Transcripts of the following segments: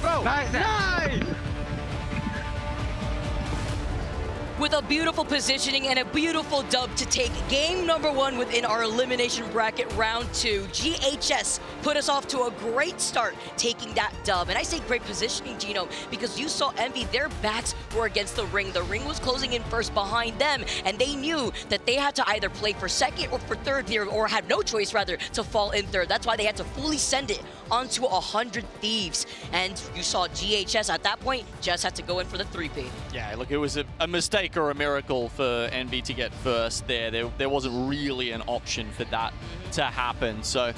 go! Nice! Nice! With a beautiful positioning and a beautiful dub to take game number 1 within our elimination bracket round 2. GHS put us off to a great start taking that dub. And I say great positioning, Gino, because you saw Envy, their backs were against the ring. The ring was closing in first behind them, and they knew that they had to either play for second or for third here, or had no choice rather to fall in third. That's why they had to fully send it onto 100 Thieves. And you saw GHS at that point just had to go in for the 3P. Yeah, look, it was a mistake or a miracle for Envy to get first there. There wasn't really an option for that to happen. So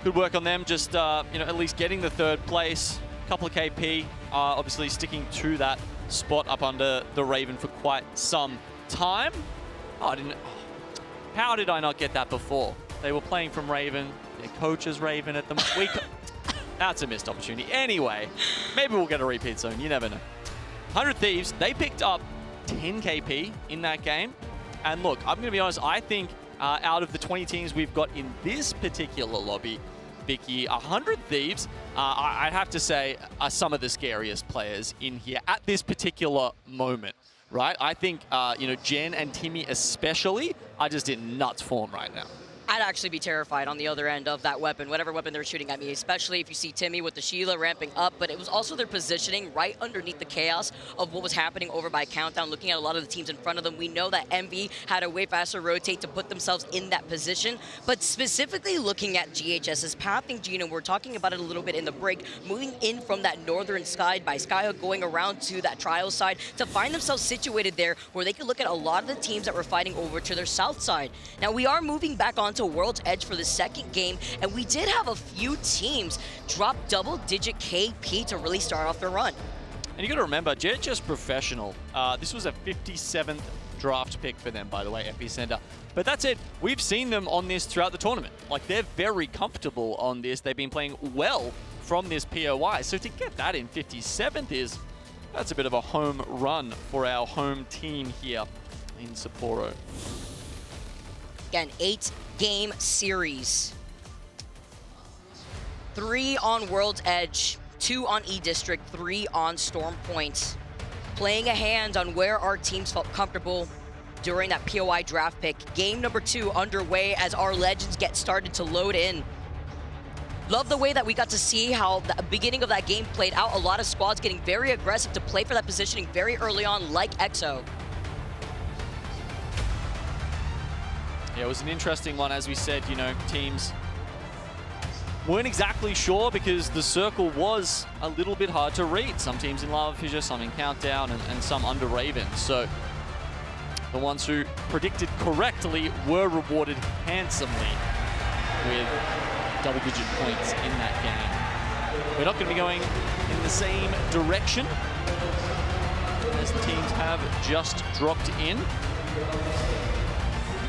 good work on them, just at least getting the third place. A couple of KP, obviously sticking to that spot up under the Raven for quite some time. How did I not get that before? They were playing from Raven. Their coach is Raven at the moment. That's a missed opportunity. Anyway, maybe we'll get a repeat soon. You never know. 100 Thieves, they picked up 10 KP in that game. And look, I'm going to be honest, I think out of the 20 teams we've got in this particular lobby, Vicky, 100 Thieves, I'd have to say, are some of the scariest players in here at this particular moment, right? I think, Jen and Timmy especially are just in nuts form right now. I'd actually be terrified on the other end of that weapon, whatever weapon they're shooting at me, especially if you see Timmy with the Sheila ramping up, but it was also their positioning right underneath the chaos of what was happening over by Countdown. Looking at a lot of the teams in front of them, we know that MV had a way faster rotate to put themselves in that position, but specifically looking at GHS's pathing, Gino, we're talking about it a little bit in the break, moving in from that northern side by Skyhook, going around to that trial side to find themselves situated there where they could look at a lot of the teams that were fighting over to their south side. Now we are moving back onto World's Edge for the second game, and we did have a few teams drop double-digit KP to really start off their run. And you got to remember, JHS Professional, this was a 57th draft pick for them, by the way, Epicenter. But that's it. We've seen them on this throughout the tournament. Like, they're very comfortable on this. They've been playing well from this POI. So to get that in 57th that's a bit of a home run for our home team here in Sapporo. Again, 8-game series. 3 on World's Edge, 2 on E-District, 3 on Storm Point. Playing a hand on where our teams felt comfortable during that POI draft pick. Game number 2 underway as our legends get started to load in. Love the way that we got to see how the beginning of that game played out. A lot of squads getting very aggressive to play for that positioning very early on, like EXO. Yeah, it was an interesting one, as we said, teams weren't exactly sure because the circle was a little bit hard to read. Some teams in Lava Fissure, some in Countdown, and some under Raven. So the ones who predicted correctly were rewarded handsomely with double-digit points in that game. We're not going to be going in the same direction as the teams have just dropped in.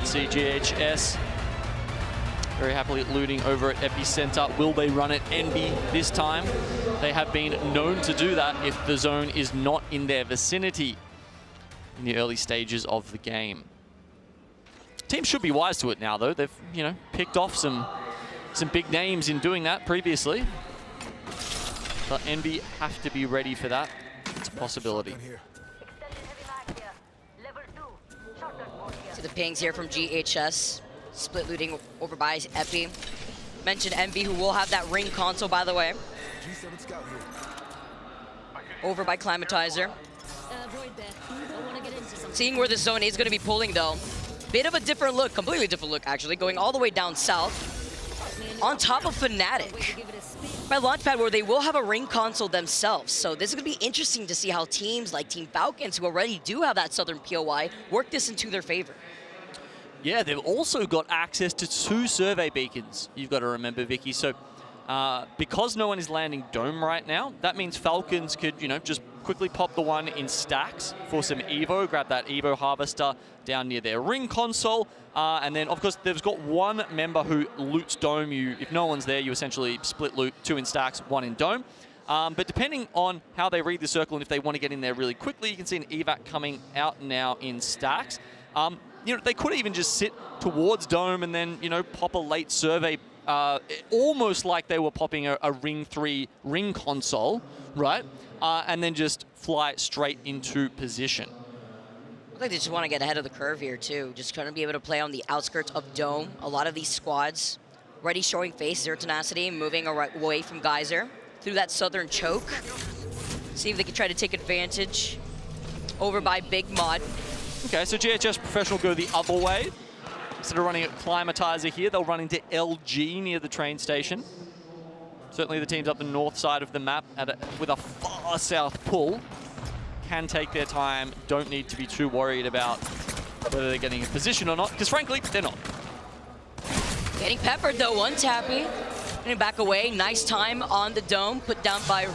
CGHS very happily looting over at Epicenter. Will they run it NB this time? They have been known to do that if the zone is not in their vicinity in the early stages of the game. Teams should be wise to it now, though. They've, picked off some big names in doing that previously. But NB have to be ready for that. It's a possibility. See the pings here from GHS. Split looting over by Epi. Mentioned MV, who will have that ring console, by the way. Over by Climatizer. Seeing where the zone is going to be pulling, though. Bit of a different look, completely different look, actually. Going all the way down south. On top of Fnatic. By Launchpad, where they will have a ring console themselves. So this is going to be interesting to see how teams like Team Falcons, who already do have that Southern POI, work this into their favor. Yeah, they've also got access to 2 survey beacons, you've got to remember, Vicky. So because no one is landing Dome right now, that means Falcons could, just quickly pop the one in stacks for some Evo, grab that Evo Harvester down near their ring console. And then, of course, they've got one member who loots Dome. If no one's there, you essentially split loot, 2 in stacks, 1 in Dome. But depending on how they read the circle and if they want to get in there really quickly, you can see an evac coming out now in stacks. They could even just sit towards Dome and then, pop a late survey almost like they were popping a Ring 3 ring console, right? And then just fly straight into position. Looks like they just want to get ahead of the curve here, too. Just trying to be able to play on the outskirts of Dome. A lot of these squads already showing face, Zero Tenacity, moving away from Geyser through that southern choke. See if they can try to take advantage over by Big Mod. Okay, so GHS Professional go the other way. Instead of running at Climatizer here, they'll run into LG near the train station. Certainly the teams up the north side of the map with a far south pull can take their time, don't need to be too worried about whether they're getting a position or not, because frankly, they're not. Getting peppered though, one tappy. Getting back away, nice time on the Dome, put down by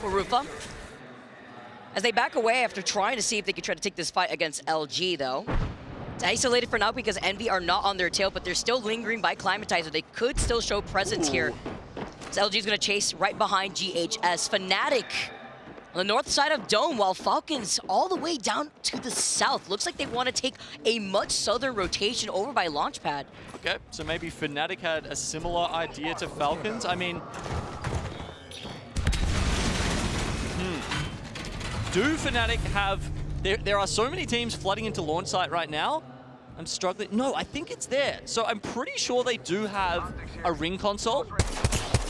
Rufa. As they back away after trying to see if they could try to take this fight against LG though. It's isolated for now because Envy are not on their tail, but they're still lingering by Climatizer. They could still show presence here. So LG is going to chase right behind GHS. Fnatic on the north side of Dome, while Falcons all the way down to the south. Looks like they want to take a much southern rotation over by Launchpad. Okay, so maybe Fnatic had a similar idea to Falcons. I mean, do Fnatic have... There are so many teams flooding into launch site right now. I'm struggling. No, I think it's there. So I'm pretty sure they do have a ring console.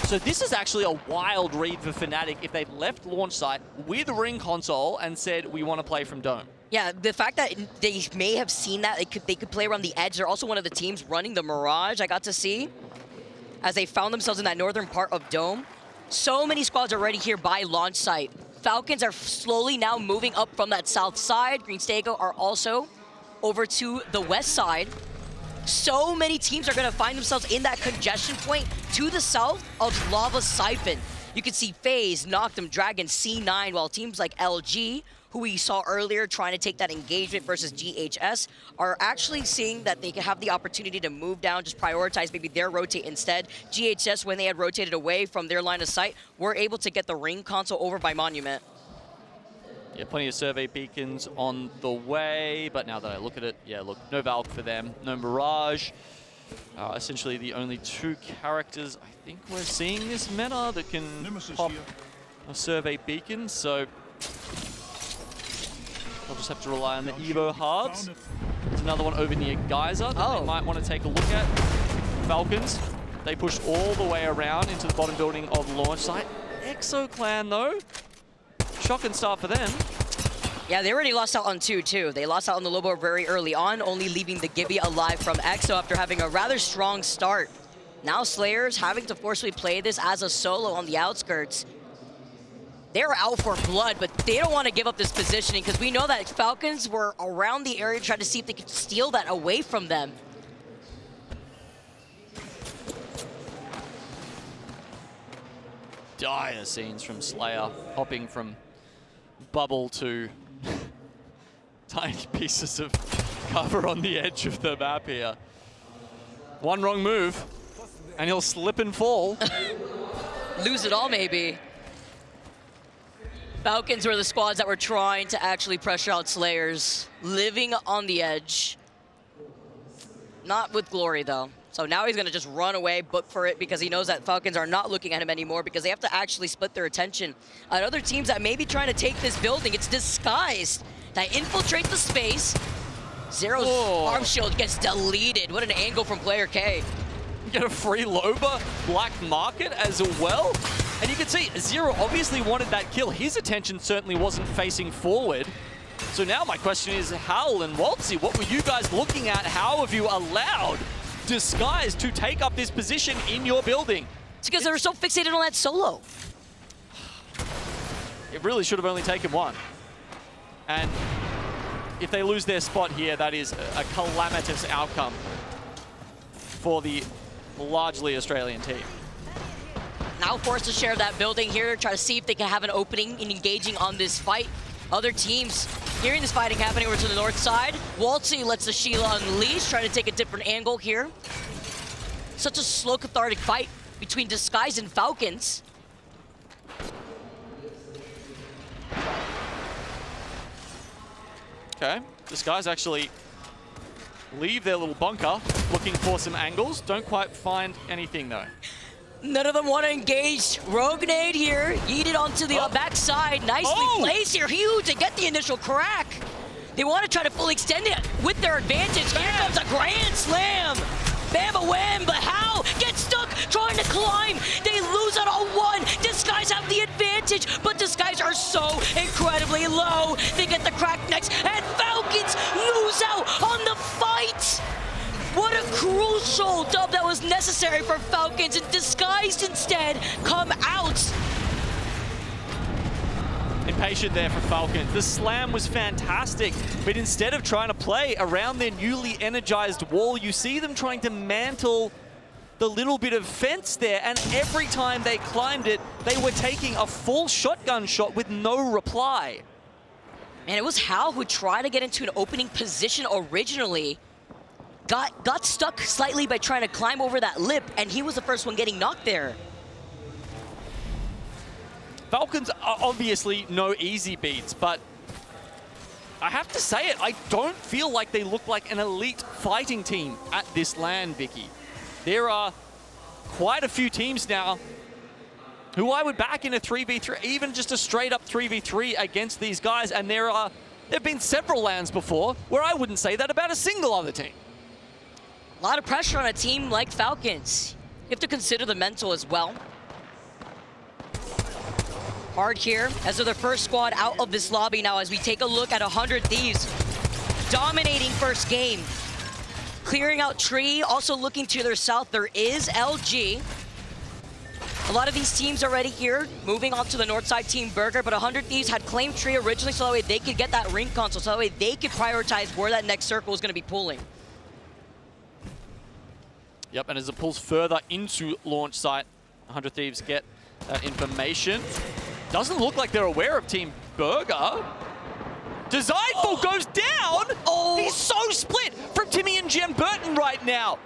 So this is actually a wild read for Fnatic if they left launch site with a ring console and said, we want to play from Dome. Yeah, the fact that they may have seen that, they could play around the edge. They're also one of the teams running the Mirage I got to see as they found themselves in that northern part of Dome. So many squads already here by launch site. Falcons are slowly now moving up from that south side. Green Stego are also over to the west side. So many teams are going to find themselves in that congestion point to the south of Lava Siphon. You can see FaZe, Noctum, Dragon, C9, while teams like LG, who we saw earlier trying to take that engagement versus GHS, are actually seeing that they can have the opportunity to move down, just prioritize maybe their rotate instead. GHS, when they had rotated away from their line of sight, were able to get the ring console over by Monument. Yeah, plenty of survey beacons on the way, but now that I look at it, yeah, look, no Valk for them, no Mirage. Essentially the only two characters I think we're seeing this meta that can pop a survey beacon, so I'll just have to rely on the Evo halves. There's another one over near Geyser that they might want to take a look at. Falcons, they push all the way around into the bottom building of launch site. Exo Clan though, shock and start for them. Yeah, they already lost out on 2 too. They lost out on the Lobo very early on, only leaving the Gibby alive from Exo after having a rather strong start. Now Slayers having to forcefully play this as a solo on the outskirts. They're out for blood, but they don't want to give up this positioning because we know that Falcons were around the area trying to see if they could steal that away from them. Dire scenes from Slayer, hopping from bubble to tiny pieces of cover on the edge of the map here. One wrong move, and he'll slip and fall. Lose it all, maybe. Falcons were the squads that were trying to actually pressure out Slayers, living on the edge. Not with glory, though. So now he's going to just run away, book for it, because he knows that Falcons are not looking at him anymore because they have to actually split their attention on other teams that may be trying to take this building. It's Disguised that infiltrate the space. Zero's arm shield gets deleted. What an angle from player K. Get a free Loba Black Market as well. And you can see Zero obviously wanted that kill. His attention certainly wasn't facing forward. So now my question is, Hal and Waltzy, what were you guys looking at? How have you allowed Disguised to take up this position in your building? It's because they were so fixated on that solo. It really should have only taken one. And if they lose their spot here, that is a calamitous outcome for the largely Australian team. Now forced to share that building here, try to see if they can have an opening in engaging on this fight. Other teams hearing this fighting happening over to the north side. Waltzy lets the Sheila unleash, trying to take a different angle here. Such a slow, cathartic fight between Disguise and Falcons. Okay, Disguise actually leave their little bunker, looking for some angles. Don't quite find anything though. None of them want to engage. Rogue nade here, yeeted onto the backside. Nicely placed here, huge to get the initial crack. They want to try to fully extend it with their advantage. Here comes a grand slam. Bama wham, but how? Get stuck trying to climb. They lose out on one. Disguise have the advantage, but Disguise are so incredibly low. They get the crack next, and Falcons lose out on the fight. What a crucial dub that was necessary for Falcons, and Disguised instead come out. Impatient there for Falcons. The slam was fantastic, but instead of trying to play around their newly energized wall, you see them trying to mantle the little bit of fence there, and every time they climbed it, they were taking a full shotgun shot with no reply. And it was Hal who tried to get into an opening position originally. Got stuck slightly by trying to climb over that lip, and he was the first one getting knocked there. Falcons are obviously no easy beats, but I have to say it, I don't feel like they look like an elite fighting team at this LAN, Vicky. There are quite a few teams now who I would back in a 3v3, even just a straight up 3v3 against these guys, and there have been several LANs before where I wouldn't say that about a single other team. A lot of pressure on a team like Falcons. You have to consider the mental as well. Hard here, as they're the first squad out of this lobby now as we take a look at 100 Thieves. Dominating first game. Clearing out tree, also looking to their south, there is LG. A lot of these teams already here, moving on to the north side, Team Burger, but 100 Thieves had claimed tree originally so that way they could get that ring console, so that way they could prioritize where that next circle is going to be pulling. Yep, and as it pulls further into launch site, 100 Thieves get that information. Doesn't look like they're aware of Team Burger. Designful goes down! He's so split from Timmy and Jem Burton right now.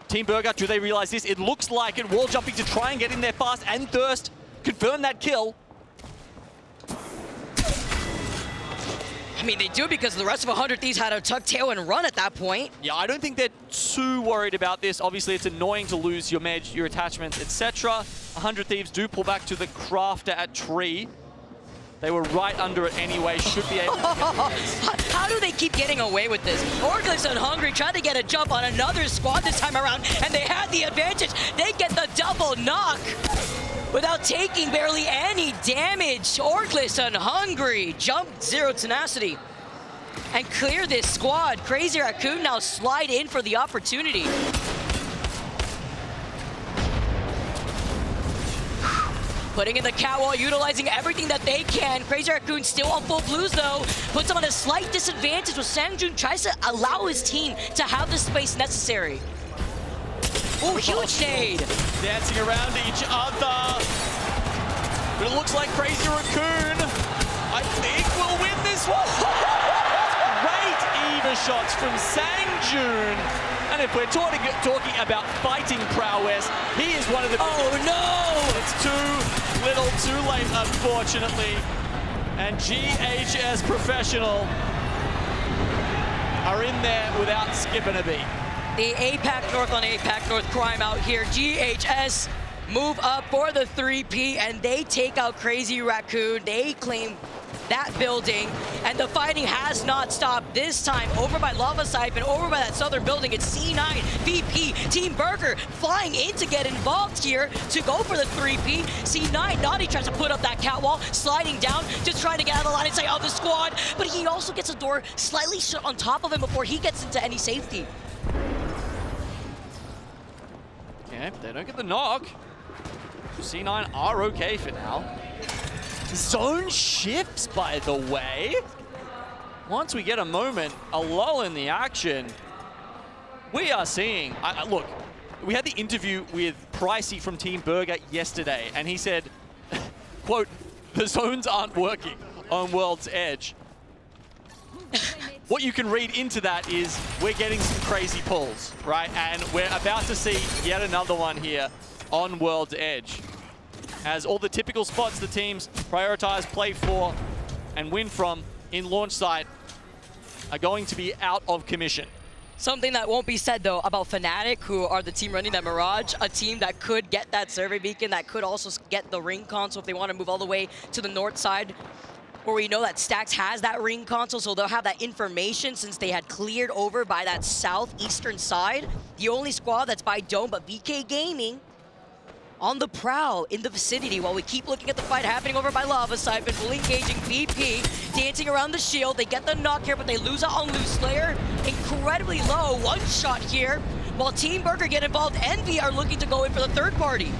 Team Burger, do they realize this? It looks like it. Wall jumping to try and get in there fast, and Thirst confirm that kill. I mean, they do because the rest of 100 Thieves had to tuck tail and run at that point. Yeah, I don't think they're too worried about this. Obviously, it's annoying to lose your mage, your attachments, etc. 100 Thieves do pull back to the crafter at tree. They were right under it anyway, should be able to get this. How do they keep getting away with this? Orglyphs and Hungry tried to get a jump on another squad this time around, and they had the advantage. They get the double knock without taking barely any damage. Orglyphs and Hungry jump zero tenacity and clear this squad. Crazy Raccoon now slide in for the opportunity. Putting in the catwall, utilizing everything that they can. Crazy Raccoon still on full blues though. Puts him at a slight disadvantage, with Sangjun tries to allow his team to have the space necessary. Oh, huge nade. Dancing around each other. But it looks like Crazy Raccoon, I think, will win this one. Great Eva shots from Sangjun. And if we're talking about fighting prowess, he is one of the... Oh no! It's too little too late, unfortunately. And GHS Professional are in there without skipping a beat. The APAC North on APAC North crime out here. GHS move up for the 3P, and they take out Crazy Raccoon. They claim that building, and the fighting has not stopped. This time over by Lava Siphon, over by that southern building. It's C9, VP, Team Burger flying in to get involved here to go for the 3P. C9, Naughty tries to put up that catwall, sliding down to try to get out of the line and sight of the squad, but he also gets a door slightly shut on top of him before he gets into any safety. Yeah, they don't get the knock. C9 are okay for now. Zone shifts, by the way. Once we get a moment, a lull in the action, we are seeing... look, we had the interview with Pricey from Team Burger yesterday, and he said, quote, the zones aren't working on World's Edge. What you can read into that is we're getting some crazy pulls, right? And we're about to see yet another one here on World's Edge, as all the typical spots the teams prioritize, play for, and win from in launch site are going to be out of commission. Something that won't be said, though, about Fnatic, who are the team running that Mirage, a team that could get that survey beacon, that could also get the ring console if they want to move all the way to the north side, where we know that Stax has that ring console, so they'll have that information since they had cleared over by that southeastern side. The only squad that's by Dome, but VK Gaming on the prowl in the vicinity while we keep looking at the fight happening over by Lava Siphon, fully engaging VP, dancing around the shield. They get the knock here, but they lose out on Loose Slayer. Incredibly low, one shot here, while Team Burger get involved. Envy are looking to go in for the third party.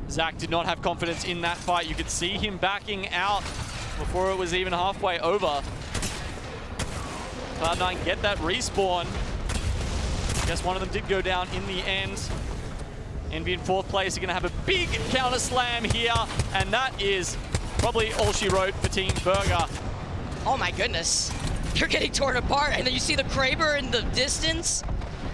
Zach did not have confidence in that fight. You could see him backing out before it was even halfway over. Cloud9 get that respawn. Guess one of them did go down in the end. Envy in fourth place are going to have a big counter slam here, and that is probably all she wrote for Team Burger. Oh my goodness. They're getting torn apart, and then you see the Kraber in the distance.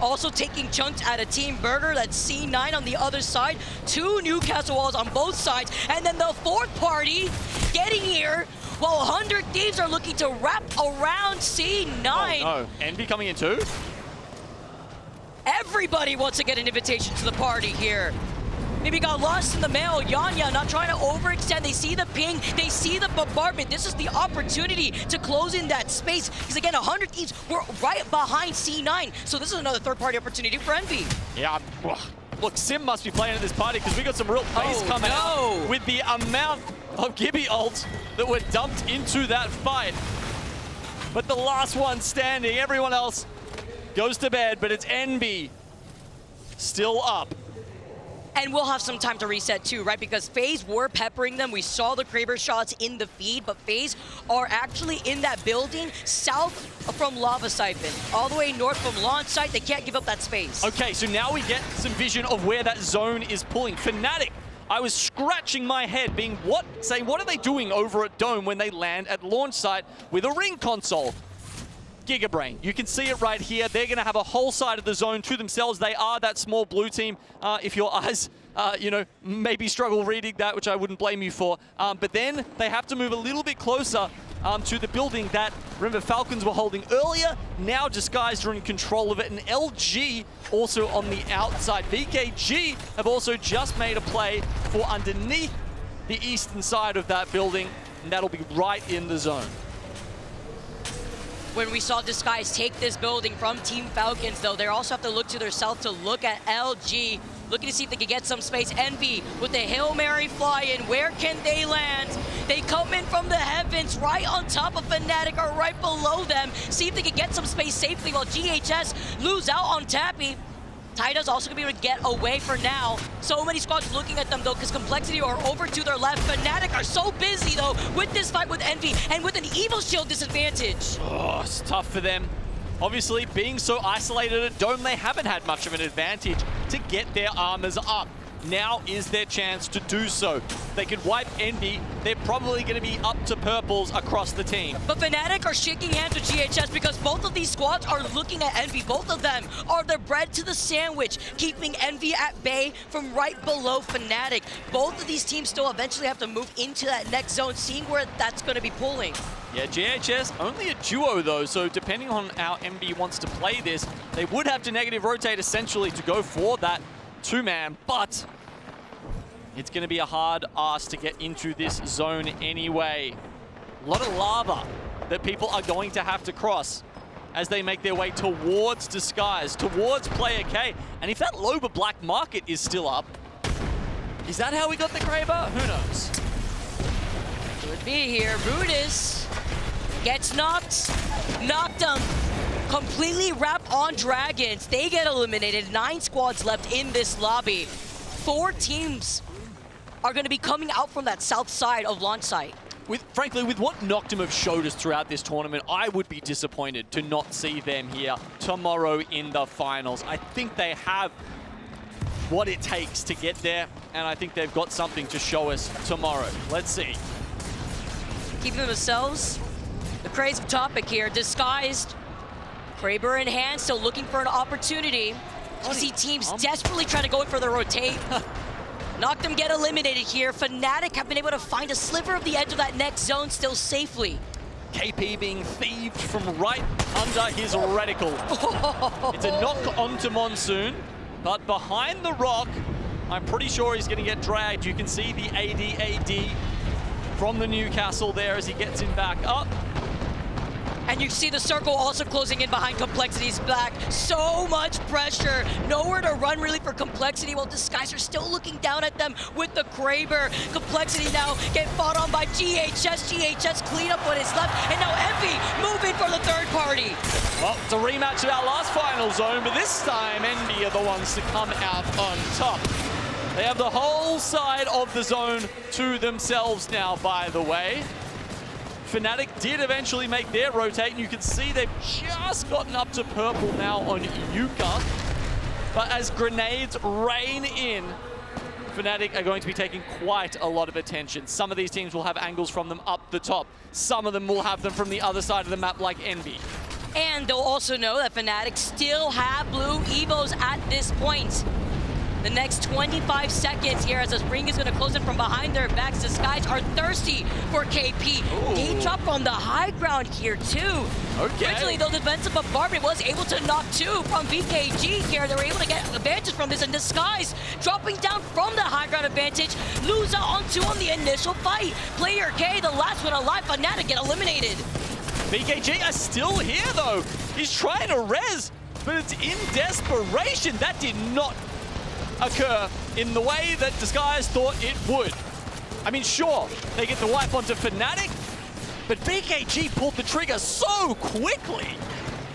Also taking chunks out of Team Burger. That's C9 on the other side. 2 Newcastle walls on both sides. And then the fourth party getting here while 100 Thieves are looking to wrap around C9. Oh no, Envy coming in too? Everybody wants to get an invitation to the party here. Maybe got lost in the mail. Yanya not trying to overextend. They see the ping. They see the bombardment. This is the opportunity to close in that space. Because again, 100 Thieves were right behind C9. So this is another third-party opportunity for Envy. Yeah. Look, Sim must be playing at this party because we got some real pace coming out with the amount of Gibby ults that were dumped into that fight. But the last one standing, everyone else goes to bed, but it's Envy still up. And we'll have some time to reset too, right? Because FaZe were peppering them. We saw the Kraber shots in the feed, but FaZe are actually in that building south from Lava Siphon, all the way north from launch site. They can't give up that space. Okay, so now we get some vision of where that zone is pulling. Fnatic, I was scratching my head saying what are they doing over at Dome when they land at launch site with a ring console? Gigabrain. You can see it right here. They're going to have a whole side of the zone to themselves. They are that small blue team. If your eyes, maybe struggle reading that, which I wouldn't blame you for. But then they have to move a little bit closer to the building that, remember, Falcons were holding earlier. Now Disguised are in control of it. And LG also on the outside. VKG have also just made a play for underneath the eastern side of that building. And that'll be right in the zone. When we saw Disguise take this building from Team Falcons, though, they also have to look to their south to look at LG, looking to see if they can get some space. Envy with the Hail Mary fly-in. Where can they land? They come in from the heavens, right on top of Fnatic, or right below them. See if they can get some space safely while GHS lose out on Tappy. Taida's also going to be able to get away for now. So many squads looking at them, though, because Complexity are over to their left. Fnatic are so busy, though, with this fight with Envy and with an Evil Shield disadvantage. Oh, it's tough for them. Obviously, being so isolated at Dome, they haven't had much of an advantage to get their armors up. Now is their chance to do so. They could wipe Envy. They're probably going to be up to purples across the team. But Fnatic are shaking hands with GHS because both of these squads are looking at Envy. Both of them are the bread to the sandwich, keeping Envy at bay from right below Fnatic. Both of these teams still eventually have to move into that next zone, seeing where that's going to be pulling. Yeah, GHS only a duo though, so depending on how Envy wants to play this, they would have to negative rotate essentially to go for that two-man, but it's going to be a hard ask to get into this zone anyway. A lot of lava that people are going to have to cross as they make their way towards Disguise, towards Player K. And if that Loba Black Market is still up, is that how we got the Kraber? Who knows? Could be here. Rudis gets knocked him. Completely wrapped on Dragons. They get eliminated. 9 squads left in this lobby. 4 teams are going to be coming out from that south side of launch site. Frankly, with what Noctum have showed us throughout this tournament, I would be disappointed to not see them here tomorrow in the finals. I think they have what it takes to get there, and I think they've got something to show us tomorrow. Let's see. Keeping themselves the crazy topic here. Disguised. Kraber in hand, still looking for an opportunity. You see teams desperately trying to go in for the rotate. Noctum get eliminated here. Fnatic have been able to find a sliver of the edge of that next zone still safely. KP being thieved from right under his reticle. It's a knock onto Monsoon, but behind the rock, I'm pretty sure he's going to get dragged. You can see the AD from the Newcastle there as he gets him back up. And you see the circle also closing in behind Complexity's back. So much pressure. Nowhere to run really for Complexity while Disguise are still looking down at them with the Kraber. Complexity now get fought on by GHS. GHS clean up what is left. And now Envy moving for the third party. Well, it's a rematch of our last final zone, but this time Envy are the ones to come out on top. They have the whole side of the zone to themselves now, by the way. Fnatic did eventually make their rotate, and you can see they've just gotten up to purple now on Yuka. But as grenades rain in, Fnatic are going to be taking quite a lot of attention. Some of these teams will have angles from them up the top. Some of them will have them from the other side of the map like Envy. And they'll also know that Fnatic still have blue Evos at this point. The next 25 seconds here as the Spring is going to close in from behind their backs. The Skies are thirsty for KP. Game drop from the high ground here too. Okay. Originally, though, the defensive bombardment was able to knock two from VKG here. They were able to get advantage from this, and Disguise dropping down from the high ground advantage. Lose out on two on the initial fight. Player K, the last one alive. Fnatic get eliminated. VKG are still here though. He's trying to res, but it's in desperation. That did not occur in the way that Disguise thought it would. I mean, sure, they get the wipe onto Fnatic, but VKG pulled the trigger so quickly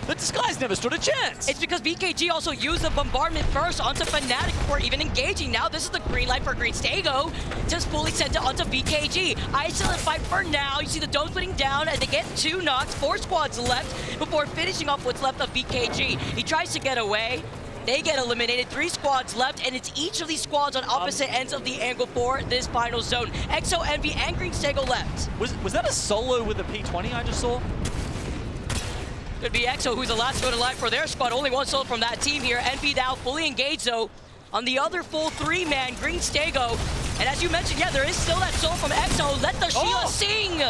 that Disguise never stood a chance. It's because VKG also used the bombardment first onto Fnatic before even engaging. Now this is the green light for Green Stego. Just fully sent it onto VKG. Isolate fight for now. You see the dome splitting down and they get two knocks. 4 squads left before finishing off what's left of VKG. He tries to get away. They get eliminated. 3 squads left, and it's each of these squads on opposite ends of the angle for this final zone. EXO, Envy, and Green Stego left. Was that a solo with a P20 I just saw? Could be EXO, who's the last one alive for their squad. Only one solo from that team here. Envy now fully engaged, though. On the other full 3-man, Green Stego. And as you mentioned, yeah, there is still that solo from EXO. Let the Sheila sing!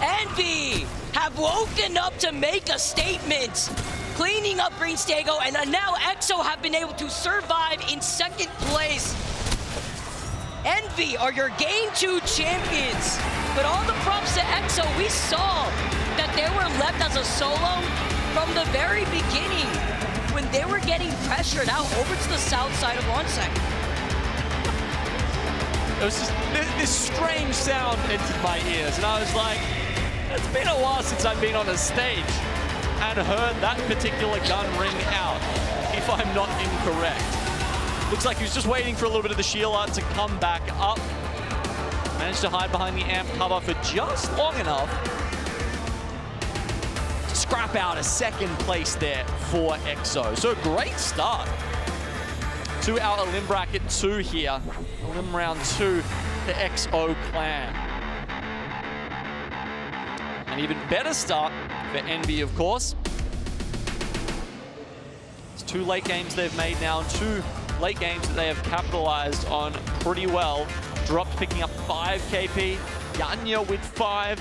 Envy have woken up to make a statement. Cleaning up Green Stego, and now EXO have been able to survive in second place. Envy are your Game 2 champions. But all the props to EXO, we saw that they were left as a solo from the very beginning when they were getting pressured out over to the south side of Onsec. It was just this strange sound entered my ears, and I was like, it's been a while since I've been on a stage and heard that particular gun ring out, if I'm not incorrect. Looks like he was just waiting for a little bit of the Sheila to come back up. Managed to hide behind the amp cover for just long enough to scrap out a second place there for EXO. So great start to our Elim Bracket 2 here. Elim Round 2, the EXO clan. An even better start for Envy, of course. It's 2 late games they've made now, and 2 late games that they have capitalized on pretty well. Dropped picking up 5 KP, Yanya with 5,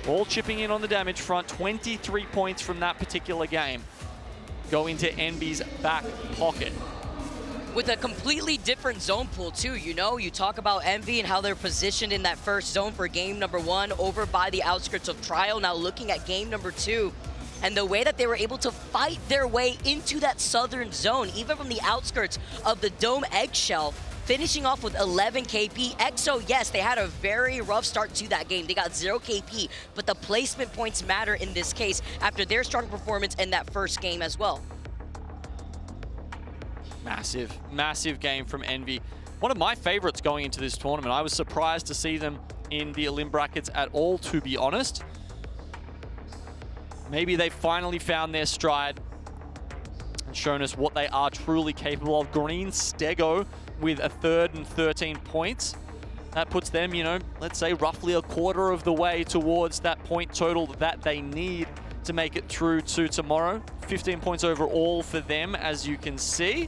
all chipping in on the damage front. 23 points from that particular game go into Envy's back pocket. With a completely different zone pool too, you know? You talk about Envy and how they're positioned in that first zone for game number 1 over by the outskirts of Trial. Now looking at game number 2 and the way that they were able to fight their way into that southern zone, even from the outskirts of the Dome Eggshell, finishing off with 11 KP. EXO, yes, they had a very rough start to that game. They got 0 KP, but the placement points matter in this case after their strong performance in that first game as well. Massive, massive game from Envy. One of my favorites going into this tournament. I was surprised to see them in the Elim brackets at all, to be honest. Maybe they finally found their stride and shown us what they are truly capable of. Green Stego with a 3rd and 13 points. That puts them, you know, let's say roughly a quarter of the way towards that point total that they need to make it through to tomorrow. 15 points overall for them, as you can see.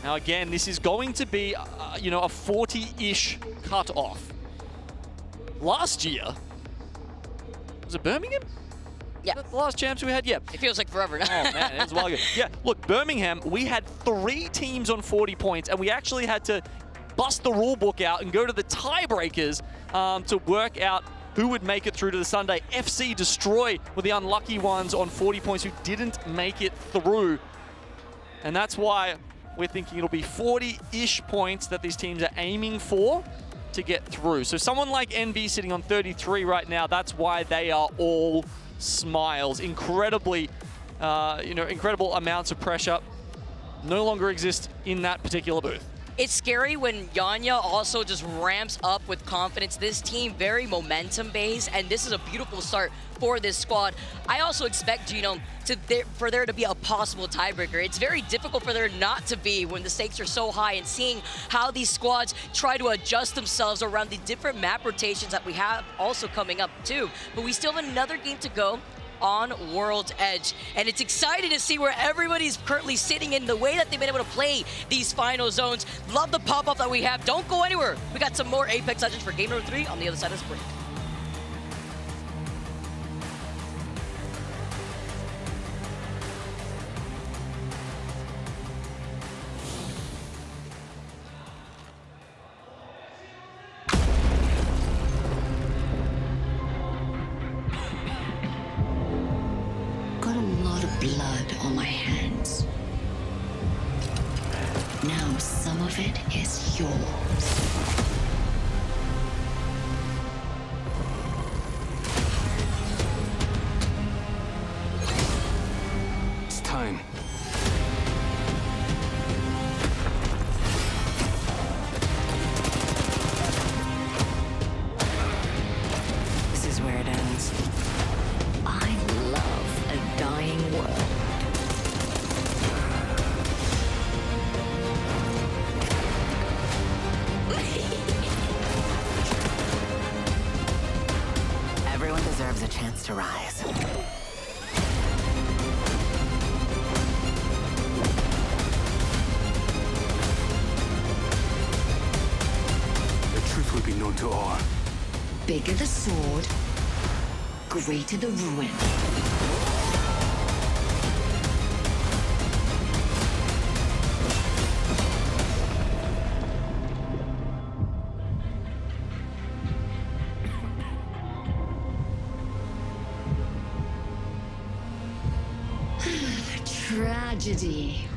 Now again, this is going to be, you know, a 40-ish cutoff. Last year, Was it Birmingham? Yeah. The last champs we had? Yeah. It feels like forever now. Oh, man, it was a while ago. Yeah, look, Birmingham, we had 3 teams on 40 points, and we actually had to bust the rule book out and go to the tiebreakers to work out who would make it through to the Sunday. FC Destroy were the unlucky ones on 40 points who didn't make it through. And that's why we're thinking it'll be 40-ish points that these teams are aiming for to get through. So someone like NB sitting on 33 right now, that's why they are all smiles. Incredibly, incredible amounts of pressure no longer exist in that particular booth. It's scary when Yanya also just ramps up with confidence. This team very momentum-based, and this is a beautiful start for this squad. I also expect, for there to be a possible tiebreaker. It's very difficult for there not to be when the stakes are so high, and seeing how these squads try to adjust themselves around the different map rotations that we have also coming up too. But we still have another game to go on World's Edge, and it's exciting to see where everybody's currently sitting in the way that they've been able to play these final zones. Love the pop-up that we have. Don't go anywhere. We got some more Apex Legends for game number 3 on the other side of this break. Blood on my hands. Now some of it is yours. It's time. This is where it ends. I love a dying world. Everyone deserves a chance to rise. The truth will be known to all. Bigger the sword, greater the ruin. Tragedy.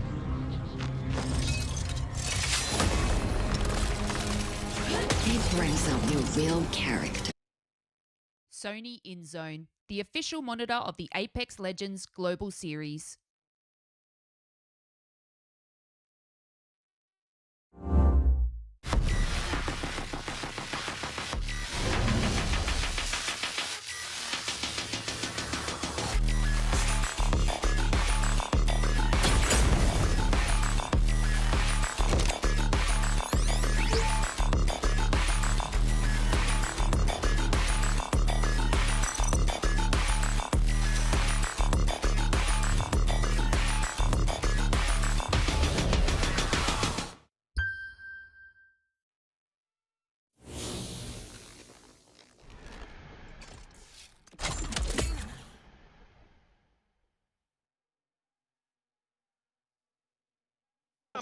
It brings out the real character. Sony InZone, the official monitor of the Apex Legends Global Series.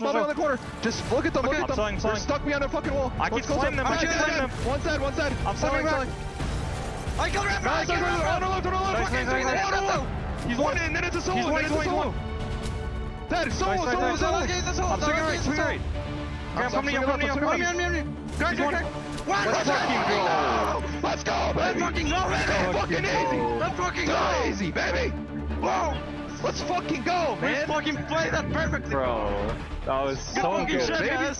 I'm on the corner. Just look at them. Look at them. I'm They're stuck behind a fucking wall. I can flame them. I can flame them. One side. I'm selling back. I killed him. Nice. On the left. He's one in. Then it's a solo. He's one. That is solo. I'm swinging right. I'm coming. Let's fucking go. Let's go, baby. Let's fucking go, baby. Fucking easy. Let's fucking go. Easy, baby. Whoa. Let's fucking go, man. We fucking played that perfectly. Bro, that was so good, baby.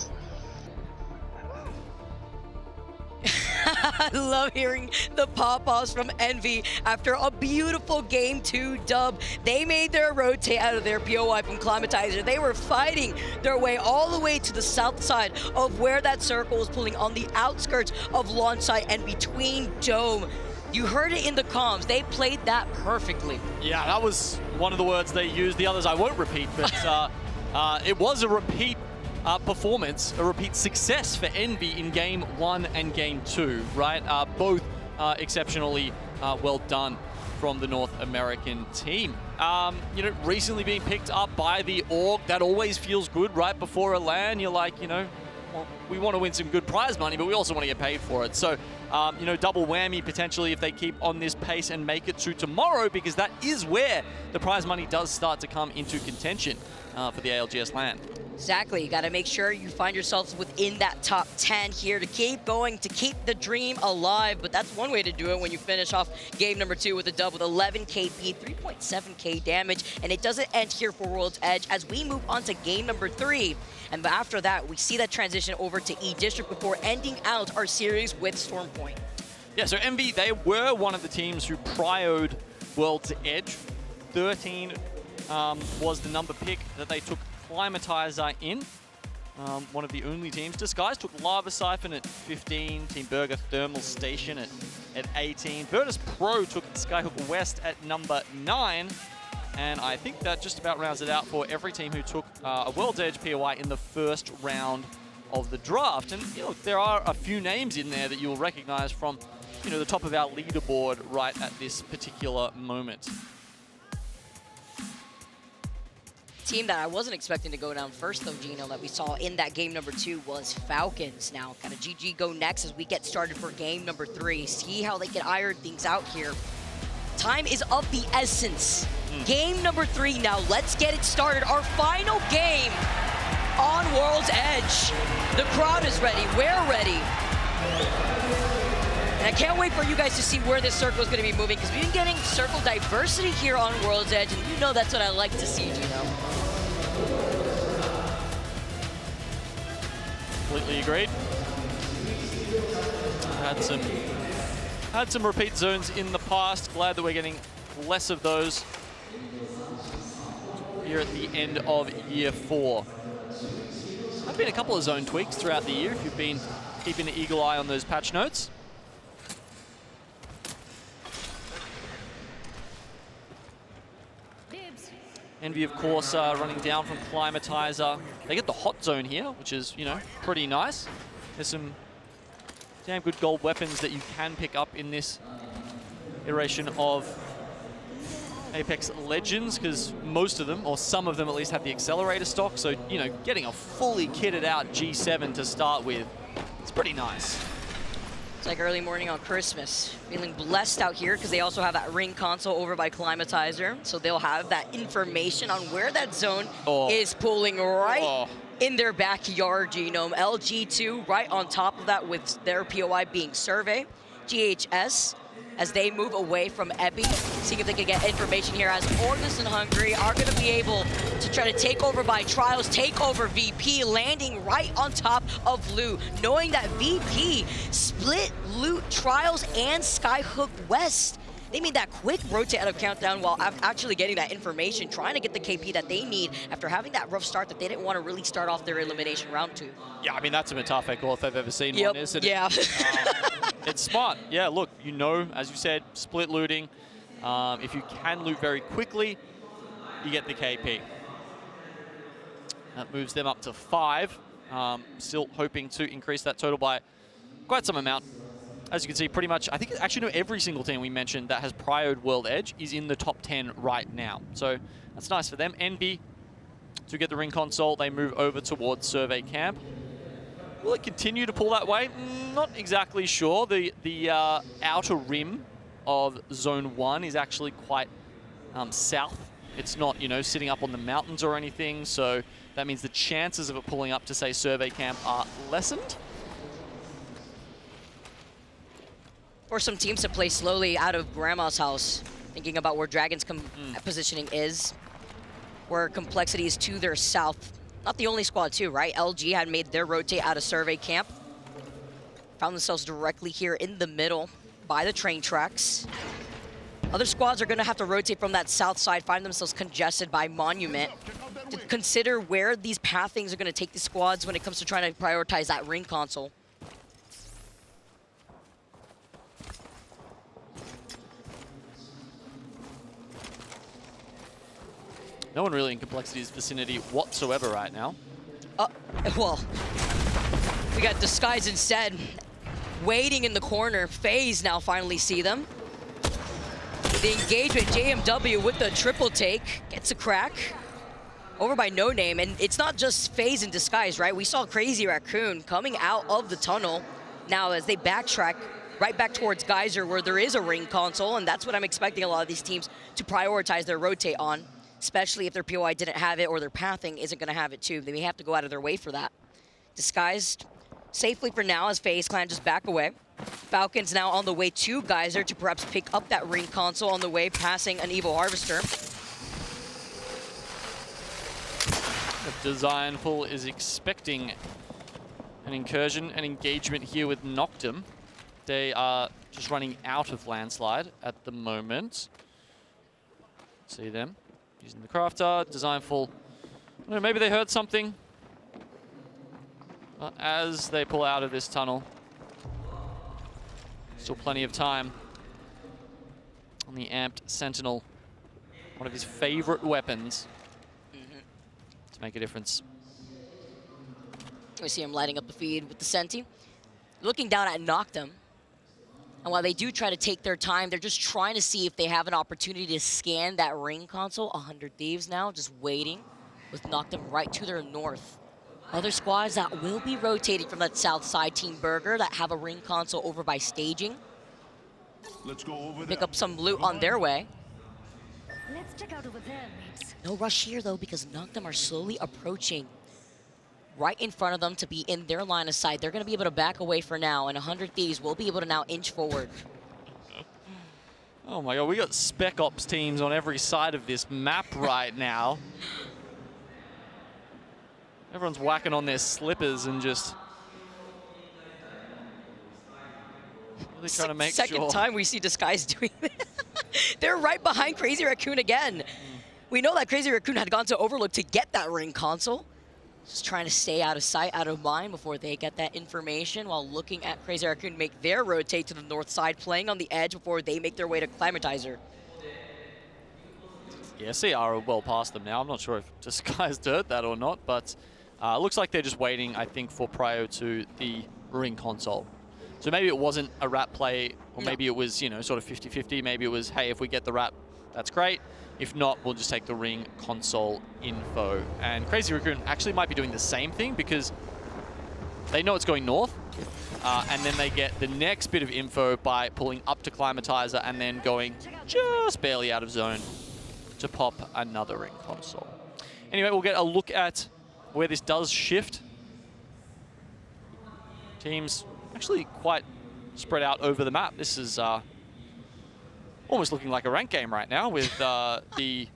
I love hearing the pop-offs from Envy after a beautiful Game 2 dub. They made their rotate out of their POI from Climatizer. They were fighting their way all the way to the south side of where that circle was pulling on the outskirts of launch site and between Dome. You heard it in the comms. They played that perfectly. Yeah, that was one of the words they used. The others I won't repeat, but it was a repeat performance, a repeat success for Envy in Game 1 and Game 2, right? Both exceptionally well done from the North American team. You know, recently being picked up by the org, that always feels good right before a LAN. You're like, you know, well, we want to win some good prize money, but we also want to get paid for it. So, you know, double whammy potentially if they keep on this pace and make it to tomorrow, because that is where the prize money does start to come into contention for the ALGS LAN. Exactly. You got to make sure you find yourselves within that top 10 here to keep going, to keep the dream alive. But that's one way to do it when you finish off game number 2 with a dub with 11 KP, 3.7k damage. And it doesn't end here for World's Edge as we move on to game number 3. And after that, we see that transition over to E District before ending out our series with Stormpoint. Yeah, so MV, they were one of the teams who prioed World's Edge. 13 was the number pick that they took Climatizer in. One of the only teams. Disguise took Lava Siphon at 15, Team Burger Thermal Station at 18. Virtus Pro took Skyhook West at number 9. And I think that just about rounds it out for every team who took a World's Edge POI in the first round of the draft. And, you know, there are a few names in there that you'll recognize from, you know, the top of our leaderboard right at this particular moment. Team that I wasn't expecting to go down first, though, Gino, that we saw in that game number 2 was Falcons. Now, kind of GG go next as we get started for game number 3. See how they can iron things out here. Time is of the essence. Game number 3 now. Let's get it started. Our final game on World's Edge. The crowd is ready. We're ready. And I can't wait for you guys to see where this circle is going to be moving, because we've been getting circle diversity here on World's Edge, and you know that's what I like to see, Gino. Completely agreed. Had some repeat zones in the past. Glad that we're getting less of those here at the end of year 4. I've been a couple of zone tweaks throughout the year if you've been keeping an eagle eye on those patch notes. Envy, of course, running down from Climatizer. They get the hot zone here, which is, you know, pretty nice. There's some damn good gold weapons that you can pick up in this iteration of Apex Legends, because most of them, or some of them at least, have the accelerator stock. So, you know, getting a fully kitted out G7 to start with, it's pretty nice. It's like early morning on Christmas. Feeling blessed out here because they also have that ring console over by Climatizer. So they'll have that information on where that zone is pulling right in their backyard, Genome. LG2 right on top of that with their POI being Survey. GHS, as they move away from Epi, seeing if they can get information here as Orgus and Hungary are going to be able to try to take over by Trials, take over VP, landing right on top of Lou, knowing that VP split Loot, Trials, and Skyhook West. They made that quick rotate out of Countdown while actually getting that information, trying to get the KP that they need after having that rough start that they didn't want to really start off their elimination round 2. Yeah, I mean, that's a Metafe call if I've ever seen one, isn't it? Yeah. It's smart. Yeah, look, you know, as you said, split looting. If you can loot very quickly, you get the KP. That moves them up to 5. Still hoping to increase that total by quite some amount. As you can see, pretty much, I think actually no, every single team we mentioned that has priored World Edge is in the top 10 right now. So that's nice for them. Envy, to get the ring console, they move over towards Survey Camp. Will it continue to pull that way? Not exactly sure. The outer rim of Zone 1 is actually quite south. It's not, you know, sitting up on the mountains or anything, so that means the chances of it pulling up to, say, Survey Camp are lessened. Or some teams to play slowly out of Grandma's house, thinking about where Dragon's positioning is, where Complexity is to their south. Not the only squad too, right? LG had made their rotate out of Survey Camp. Found themselves directly here in the middle by the train tracks. Other squads are gonna have to rotate from that south side, find themselves congested by Monument. To consider where these pathings are gonna take the squads when it comes to trying to prioritize that ring console. No one really in Complexity's vicinity whatsoever right now. Well, we got Disguise instead, waiting in the corner. FaZe now finally see them. The engagement, JMW with the triple take, gets a crack. Over by No Name, and it's not just FaZe in disguise, right? We saw Crazy Raccoon coming out of the tunnel now as they backtrack right back towards Geyser where there is a ring console, and that's what I'm expecting a lot of these teams to prioritize their rotate on, especially if their POI didn't have it or their pathing isn't gonna have it too. They may have to go out of their way for that. Disguised safely for now as FaZe Clan just back away. Falcons now on the way to Geyser to perhaps pick up that ring console on the way, passing an Evo Harvester. Designful is expecting an incursion, an engagement here with Noctum. They are just running out of landslide at the moment. See them using the crafter. Designful, maybe they heard something. As they pull out of this tunnel, still plenty of time on the amped Sentinel, one of his favorite weapons. Make a difference. We see him lighting up the feed with the Senti. Looking down at Noctum. And while they do try to take their time, they're just trying to see if they have an opportunity to scan that ring console. 100 Thieves now, just waiting with Noctum right to their north. Other squads that will be rotating from that south side, Team Burger, that have a ring console over by staging. Let's go over Pick up some loot on their way. Let's check out over there, mates. No rush here, though, because Noctum are slowly approaching right in front of them to be in their line of sight. They're going to be able to back away for now, and 100 Thieves will be able to now inch forward. Oh my god, we got Spec Ops teams on every side of this map right now. Everyone's whacking on their slippers and just really trying to make sure. Second time we see Disguise doing this. They're right behind Crazy Raccoon again. We know that Crazy Raccoon had gone to Overlook to get that ring console. Just trying to stay out of sight, out of mind before they get that information while looking at Crazy Raccoon make their rotate to the north side, playing on the edge before they make their way to Climatizer. Yeah, CR are well past them now. I'm not sure if Disguised heard that or not, but looks like they're just waiting, I think, for prior to the ring console. So maybe it wasn't a rat play, or maybe it was, you know, sort of 50-50. Maybe it was, hey, if we get the rat, that's great. If not, we'll just take the ring console info. And Crazy Raccoon actually might be doing the same thing because they know it's going north. And then they get the next bit of info by pulling up to Climatizer and then going just barely out of zone to pop another ring console. Anyway, we'll get a look at where this does shift. Teams actually quite spread out over the map. This is almost looking like a ranked game right now with the...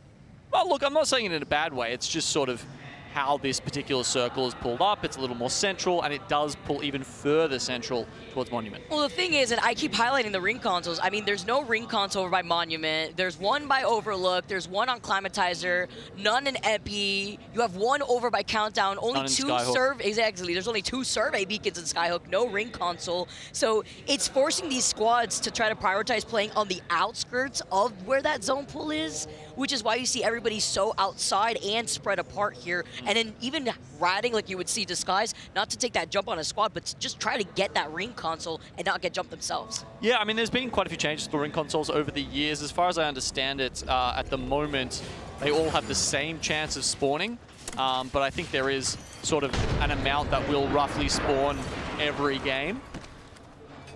Well, look, I'm not saying it in a bad way. It's just sort of how this particular circle is pulled up. It's a little more central, and it does pull even further central towards Monument. Well, the thing is, and I keep highlighting the ring consoles, I mean, there's no ring console over by Monument. There's one by Overlook. There's one on Climatizer. None in Epi. You have one over by Countdown. Only two serve. Exactly. There's only two survey beacons in Skyhook. No ring console. So it's forcing these squads to try to prioritize playing on the outskirts of where that zone pull is, which is why you see everybody so outside and spread apart here. And then even riding like you would see Disguise, not to take that jump on a squad, but to just try to get that ring console and not get jumped themselves. Yeah, I mean, there's been quite a few changes to the ring consoles over the years. As far as I understand it, at the moment, they all have the same chance of spawning. But I think there is sort of an amount that will roughly spawn every game.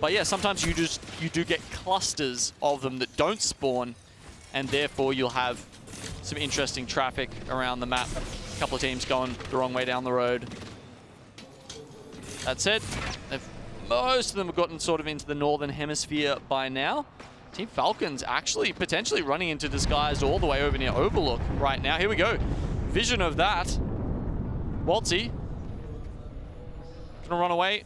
But yeah, sometimes you do get clusters of them that don't spawn, and therefore you'll have some interesting traffic around the map. A couple of teams going the wrong way down the road. That said, most of them have gotten sort of into the northern hemisphere by now. Team Falcons actually potentially running into Disguised all the way over near Overlook right now. Here we go. Vision of that. Waltzy. Gonna run away.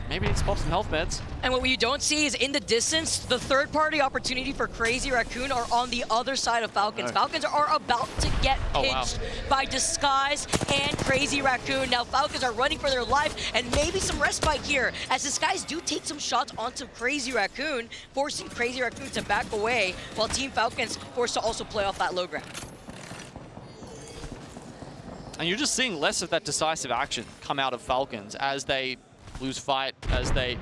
Maybe it's pop some health meds. And what you don't see is in the distance, the third-party opportunity for Crazy Raccoon are on the other side of Falcons. No. Falcons are about to get pinched by Disguise and Crazy Raccoon. Now Falcons are running for their life and maybe some respite here as Disguise do take some shots onto Crazy Raccoon, forcing Crazy Raccoon to back away while Team Falcons forced to also play off that low ground. And you're just seeing less of that decisive action come out of Falcons as they lose fight, as they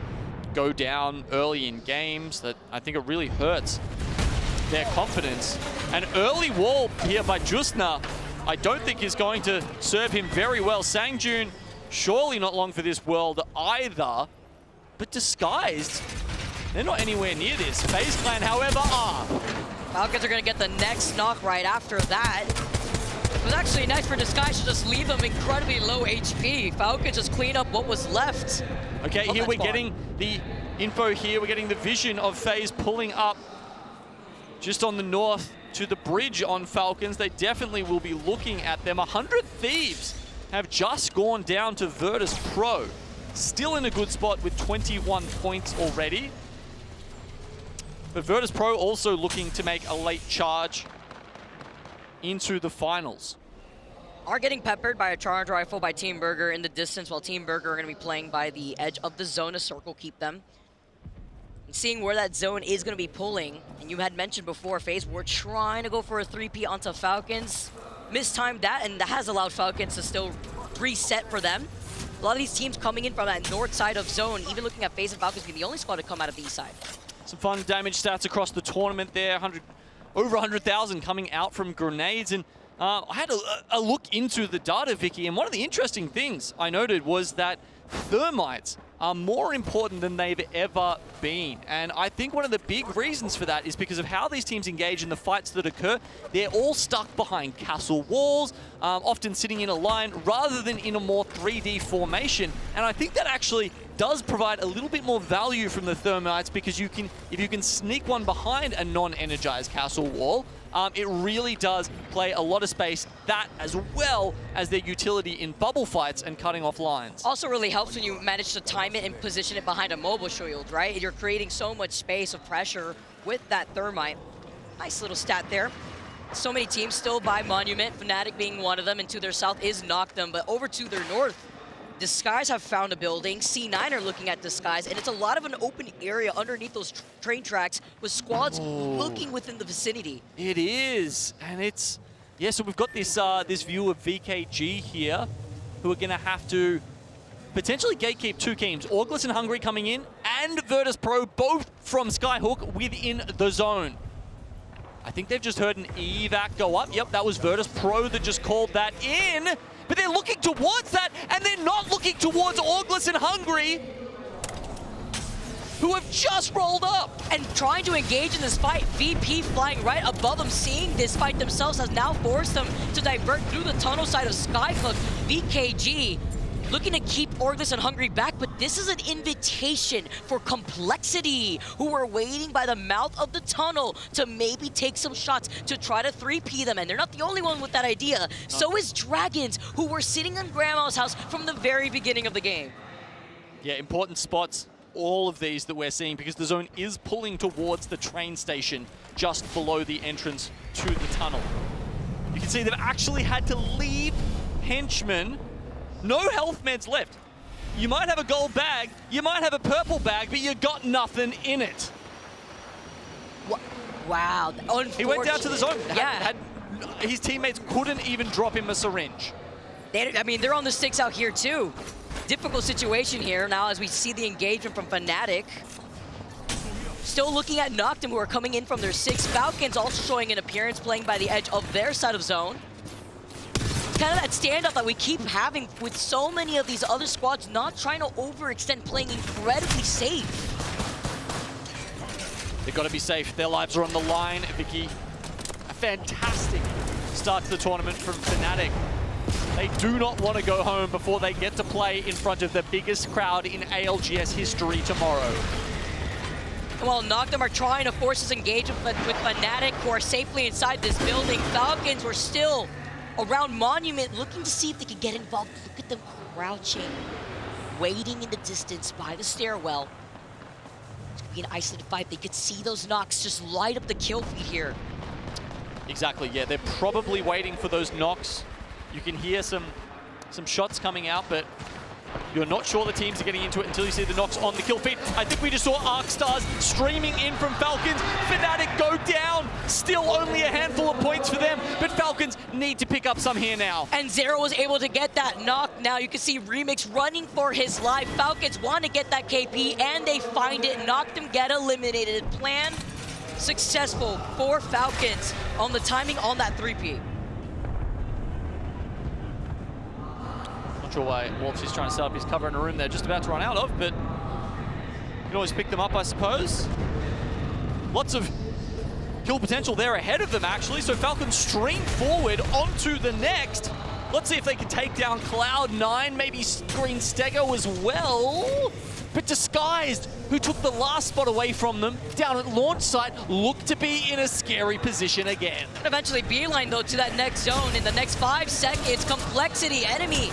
go down early in games. That I think it really hurts their confidence. An early wall here by Justna, I don't think is going to serve him very well. Sangjun, surely not long for this world either. But Disguised, they're not anywhere near this. FaZe Clan, however, are. Falcons are going to get the next knock right after that. It was actually nice for Disguise to just leave them incredibly low HP. Falcons just clean up what was left. Okay, here we're getting the info here. We're getting the vision of FaZe pulling up just on the north to the bridge on Falcons. They definitely will be looking at them. 100 Thieves have just gone down to Virtus Pro. Still in a good spot with 21 points already. But Virtus Pro also looking to make a late charge into the finals. Are getting peppered by a charge rifle by Team Burger in the distance, while Team Burger are going to be playing by the edge of the zone. A circle keep them. And seeing where that zone is going to be pulling, and you had mentioned before, FaZe were trying to go for a 3P onto Falcons. Mistimed that, and that has allowed Falcons to still reset for them. A lot of these teams coming in from that north side of zone, even looking at FaZe and Falcons being the only squad to come out of the east side. Some fun damage stats across the tournament there. Over 100,000 coming out from grenades. And I had a look into the data, Vicky, and one of the interesting things I noted was that thermites are more important than they've ever been. And I think one of the big reasons for that is because of how these teams engage in the fights that occur. They're all stuck behind castle walls, often sitting in a line rather than in a more 3D formation. And I think that actually does provide a little bit more value from the thermites, because if you can sneak one behind a non-energized castle wall, it really does play a lot of space, that as well as their utility in bubble fights and cutting off lines. Also really helps when you manage to time it and position it behind a mobile shield, right? You're creating so much space of pressure with that thermite. Nice little stat there. So many teams still by Monument, Fnatic being one of them, and to their south is Noctem, but over to their north, Disguise have found a building. C9 are looking at Disguise, and it's a lot of an open area underneath those train tracks with squads looking within the vicinity. It is, and it's, yeah, so we've got this this view of VKG here, who are gonna have to potentially gatekeep two teams. ALGS and Hungry coming in, and Virtus Pro, both from Skyhook within the zone. I think they've just heard an evac go up. Yep, that was Virtus Pro that just called that in. But they're looking towards that, and they're not looking towards ALGS and Hungry, who have just rolled up. And trying to engage in this fight, VP flying right above them, seeing this fight themselves has now forced them to divert through the tunnel side of Skyhook. VKG looking to keep ALGS and Hungry back, but this is an invitation for Complexity, who are waiting by the mouth of the tunnel to maybe take some shots to try to 3P them. And they're not the only one with that idea. So is Dragons, who were sitting on Grandma's house from the very beginning of the game. Yeah, important spots, all of these that we're seeing, because the zone is pulling towards the train station just below the entrance to the tunnel. You can see they've actually had to leave henchmen. No health meds left. You might have a gold bag, you might have a purple bag, but you got nothing in it. Wow. He went down to the zone. Yeah. His teammates couldn't even drop him a syringe. I mean, they're on the sticks out here too. Difficult situation here now as we see the engagement from Fnatic. Still looking at Noctem, who are coming in from their 6. Falcons also showing an appearance, playing by the edge of their side of zone. Kind of that standout that we keep having with so many of these other squads not trying to overextend, playing incredibly safe. They've got to be safe. Their lives are on the line. Vicky, a fantastic start to the tournament from Fnatic. They do not want to go home before they get to play in front of the biggest crowd in ALGS history tomorrow. While Noctem are trying to force this engagement with Fnatic, who are safely inside this building, Falcons were still around Monument, looking to see if they could get involved. Look at them crouching, waiting in the distance by the stairwell. It's gonna be an isolated fight. They could see those knocks just light up the kill feed here. Exactly, yeah, they're probably waiting for those knocks. You can hear some shots coming out, but you're not sure the teams are getting into it until you see the knocks on the kill feed. I think we just saw ArcStars streaming in from Falcons. Fnatic go down. Still only a handful of points for them, but Falcons need to pick up some here now. And z-o-o was able to get that knock. Now you can see Remix running for his life. Falcons want to get that KP, and they find it. Noctem get eliminated. Plan successful for Falcons on the timing on that 3P. Not sure why Wolfsy's trying to set up his cover in a room they're just about to run out of, but you can always pick them up, I suppose. Lots of kill potential there ahead of them, actually. So Falcons stream forward onto the next. Let's see if they can take down Cloud9, maybe screen Stego as well. But Disguised, who took the last spot away from them down at launch site, looked to be in a scary position again. And eventually beeline though to that next zone in the next 5 seconds. Complexity enemy.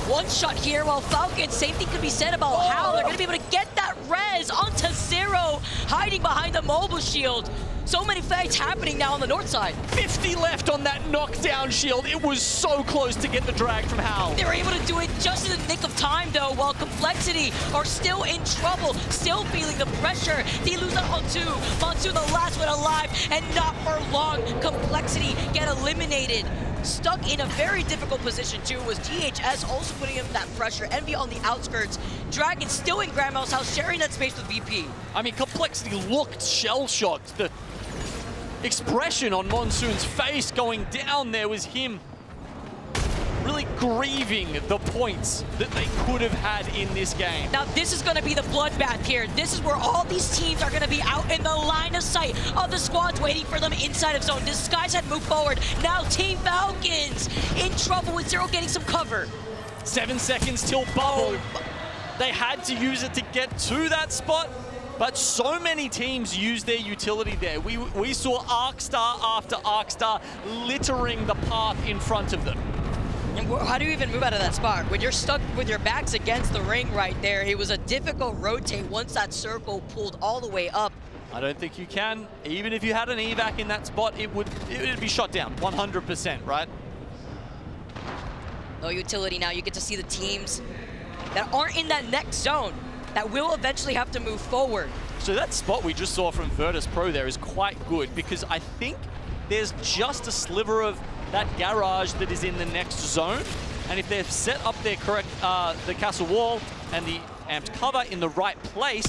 One shot here while Falcons, same thing could be said about how they're gonna be able to get that res onto Z-o-o, hiding behind the mobile shield. So many fights happening now on the north side. 50 left on that knockdown shield. It was so close to get the drag from Hal. They were able to do it just in the nick of time though, while Complexity are still in trouble, still feeling the pressure. They lose out on 2. Monsoon the last one alive, and not for long. Complexity get eliminated. Stuck in a very difficult position too was GHS, also putting him that pressure. Envy on the outskirts. Dragon still in Grandma's house, sharing that space with VP. I mean, Complexity looked shell-shocked. The expression on Monsoon's face going down there was him really grieving the points that they could have had in this game. Now this is going to be the bloodbath here. This is where all these teams are going to be out in the line of sight of the squads waiting for them inside of zone. Disguise had moved forward. Now Team Falcons in trouble with Z-o-o getting some cover. 7 seconds till bubble. They had to use it to get to that spot, but so many teams used their utility there. We saw Arcstar after Arcstar littering the path in front of them. And how do you even move out of that spot? When you're stuck with your backs against the ring right there, it was a difficult rotate once that circle pulled all the way up. I don't think you can. Even if you had an evac in that spot, it would be shot down 100%, right? No utility now. You get to see the teams that aren't in that next zone that will eventually have to move forward. So that spot we just saw from Virtus Pro there is quite good, because I think there's just a sliver of that garage that is in the next zone, and if they've set up their correct the castle wall and the amped cover in the right place,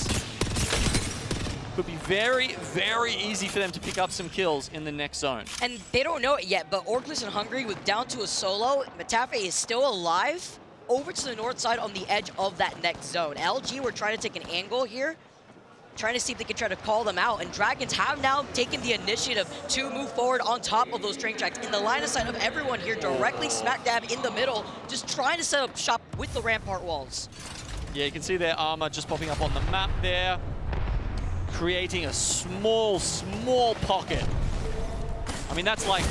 could be very, very easy for them to pick up some kills in the next zone. And they don't know it yet, but Orclus and Hungry with down to a solo, Metafe is still alive over to the north side on the edge of that next zone. LG were trying to take an angle here, trying to see if they can try to call them out, and Dragons have now taken the initiative to move forward on top of those train tracks in the line of sight of everyone here, directly smack dab in the middle, just trying to set up shop with the rampart walls. Yeah, you can see their armor just popping up on the map there, creating a small pocket. I mean, that's like